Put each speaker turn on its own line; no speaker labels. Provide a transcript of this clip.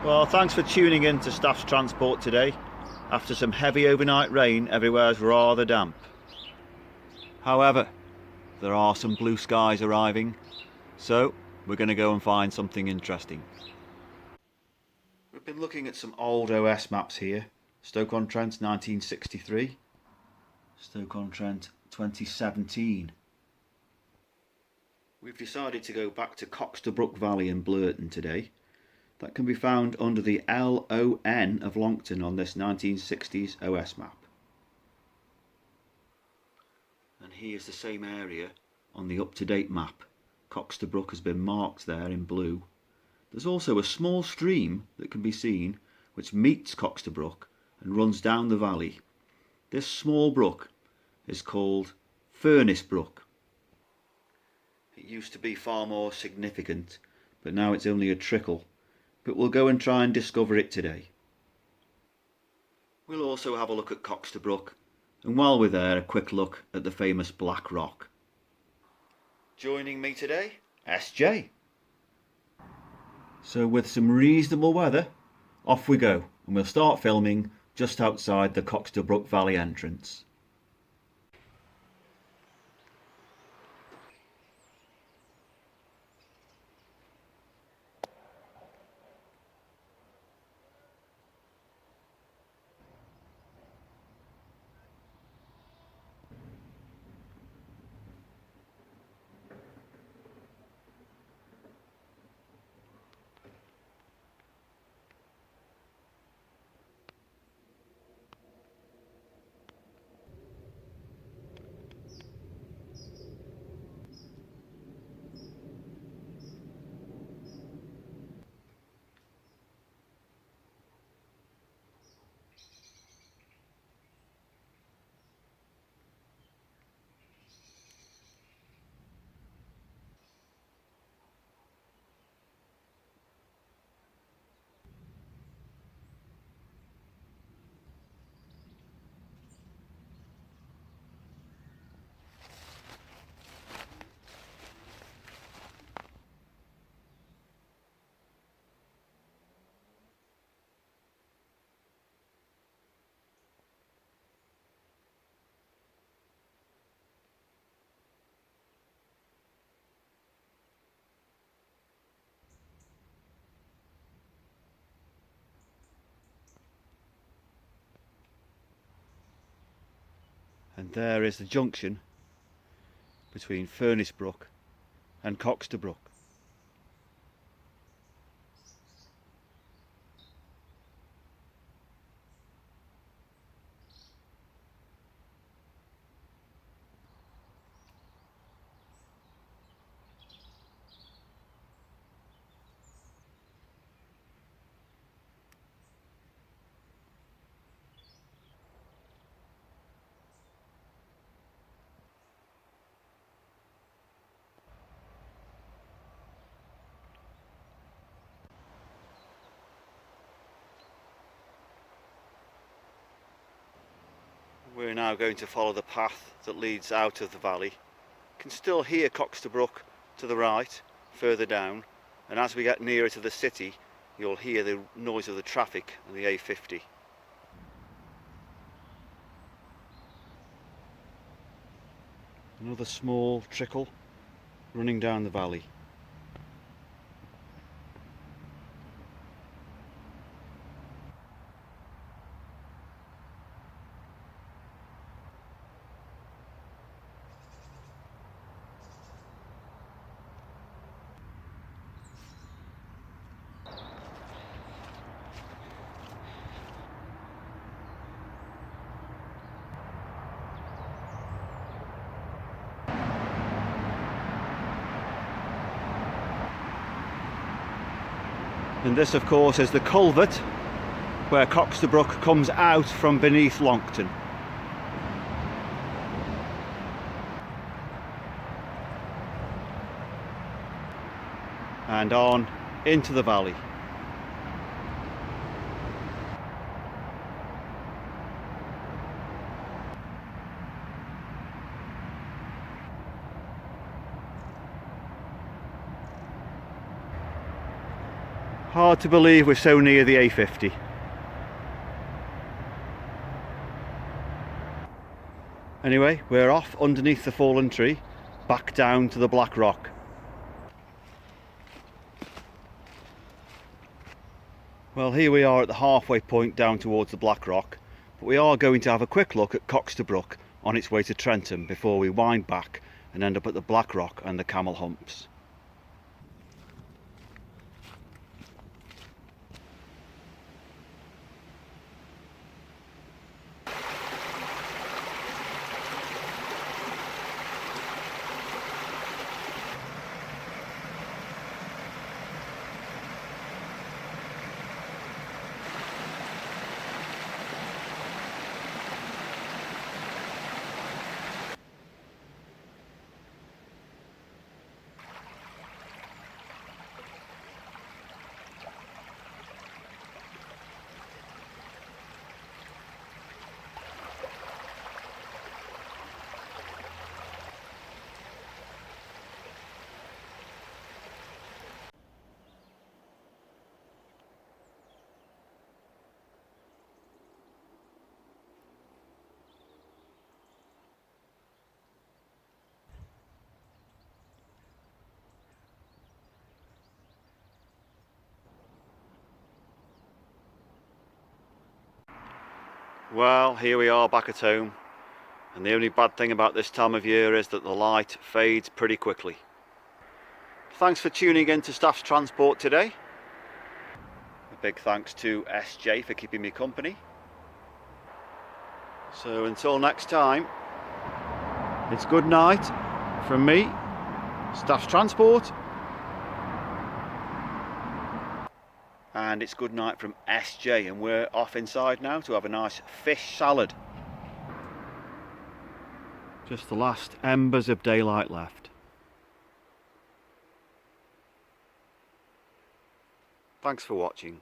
Well, thanks for tuning in to Staff's Transport today. After some heavy overnight rain, everywhere's rather damp. However, there are some blue skies arriving, so we're going to go and find something interesting. We've been looking at some old OS maps here. Stoke-on-Trent 1963, Stoke-on-Trent 2017. We've decided to go back to Cockster Brook Valley in Blurton today. That can be found under the LON of Longton on this 1960s OS map. And here's the same area on the up-to-date map. Cockster Brook has been marked there in blue. There's also a small stream that can be seen which meets Cockster Brook and runs down the valley. This small brook is called Furnace Brook. It used to be far more significant, but now it's only a trickle. But we'll go and try and discover it today. We'll also have a look at Cockster Brook, and while we're there, a quick look at the famous Black Rock. Joining me today, SJ. So with some reasonable weather, off we go, and we'll start filming just outside the Cockster Brook Valley entrance. And there is the junction between Furnace Brook and Cockster Brook. We're now going to follow the path that leads out of the valley. You can still hear Cockster Brook to the right, further down, and as we get nearer to the city, you'll hear the noise of the traffic and the A50. Another small trickle running down the valley. And this of course is the culvert where Cockster Brook comes out from beneath Longton. And on into the valley. Hard to believe we're so near the A50. Anyway, we're off underneath the fallen tree, back down to the Black Rock. Well, here we are at the halfway point down towards the Black Rock, but we are going to have a quick look at Cockster Brook on its way to Trentham before we wind back and end up at the Black Rock and the Camel Humps. Well, here we are back at home, and the only bad thing about this time of year is that the light fades pretty quickly. Thanks for tuning in to Staff's Transport today. A big thanks to SJ for keeping me company. So until next time, it's good night from me, Staff's Transport. And it's good night from SJ, and we're off inside now to have a nice fish salad. Just the last embers of daylight left. Thanks for watching.